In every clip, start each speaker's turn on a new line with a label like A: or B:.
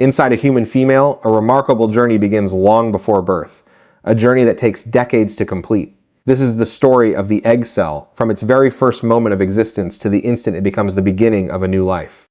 A: Inside a human female, a remarkable journey begins long before birth, a journey that takes decades to complete. This is the story of the egg cell, from its very first moment of existence to the instant it becomes the beginning of a new life.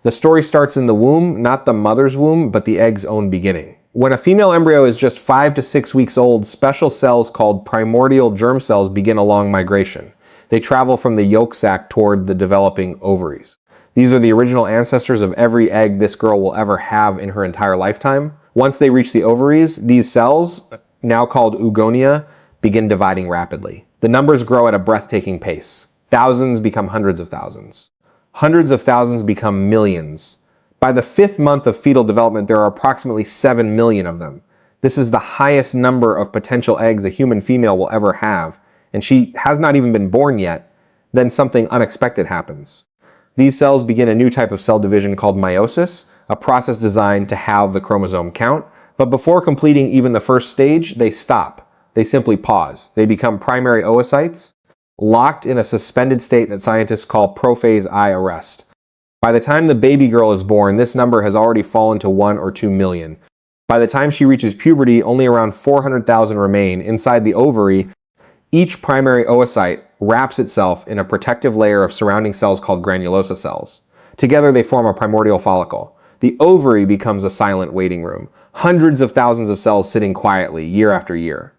A: The story starts in the womb, not the mother's womb, but the egg's own beginning. When a female embryo is just 5 to 6 weeks old, special cells called primordial germ cells begin a long migration. They travel from the yolk sac toward the developing ovaries. These are the original ancestors of every egg this girl will ever have in her entire lifetime. Once they reach the ovaries, these cells, now called oogonia, begin dividing rapidly. The numbers grow at a breathtaking pace. Thousands become hundreds of thousands. Hundreds of thousands become millions. By the 5th month of fetal development, there are approximately 7 million of them. This is the highest number of potential eggs a human female will ever have, and she has not even been born yet. Then something unexpected happens. These cells begin a new type of cell division called meiosis, a process designed to halve the chromosome count. But before completing even the first stage, they stop. They simply pause. They become primary oocytes, locked in a suspended state that scientists call prophase I arrest. By the time the baby girl is born, this number has already fallen to 1 or 2 million. By the time she reaches puberty, only around 400,000 remain. Inside the ovary, each primary oocyte wraps itself in a protective layer of surrounding cells called granulosa cells. Together they form a primordial follicle. The ovary becomes a silent waiting room. Hundreds of thousands of cells sitting quietly year after year.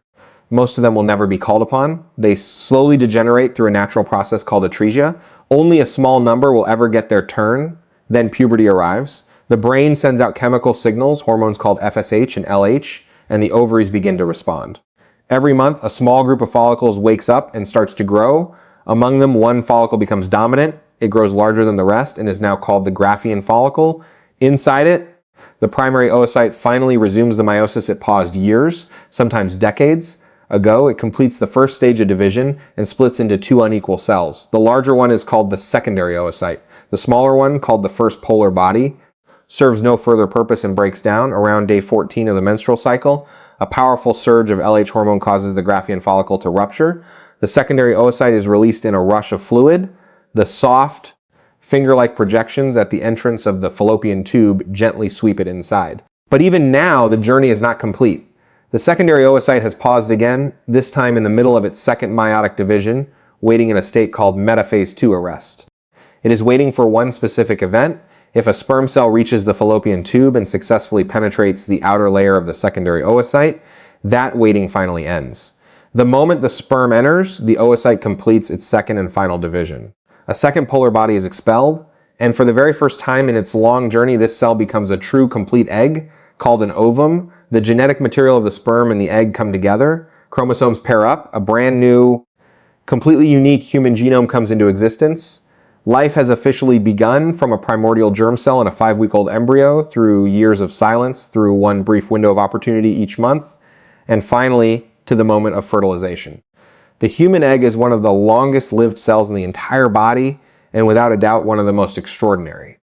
A: Most of them will never be called upon. They slowly degenerate through a natural process called atresia. Only a small number will ever get their turn. Then puberty arrives. The brain sends out chemical signals, hormones called FSH and LH, and the ovaries begin to respond. Every month, a small group of follicles wakes up and starts to grow. Among them, one follicle becomes dominant. It grows larger than the rest and is now called the Graafian follicle. Inside it, the primary oocyte finally resumes the meiosis it paused years, sometimes decades, ago. It completes the first stage of division and splits into 2 unequal cells. The larger one is called the secondary oocyte. The smaller one, called the first polar body, serves no further purpose and breaks down. Around day 14 of the menstrual cycle, a powerful surge of LH hormone causes the Graafian follicle to rupture. The secondary oocyte is released in a rush of fluid. The soft, finger-like projections at the entrance of the fallopian tube gently sweep it inside. But even now, the journey is not complete. The secondary oocyte has paused again, this time in the middle of its second meiotic division, waiting in a state called metaphase II arrest. It is waiting for one specific event. If a sperm cell reaches the fallopian tube and successfully penetrates the outer layer of the secondary oocyte, that waiting finally ends. The moment the sperm enters, the oocyte completes its second and final division. A second polar body is expelled, and for the very first time in its long journey, this cell becomes a true complete egg, called an ovum. The genetic material of the sperm and the egg come together. Chromosomes pair up. A brand new, completely unique human genome comes into existence. Life has officially begun from a primordial germ cell in a 5-week-old embryo through years of silence, through one brief window of opportunity each month, and finally to the moment of fertilization. The human egg is one of the longest lived cells in the entire body, and without a doubt one of the most extraordinary.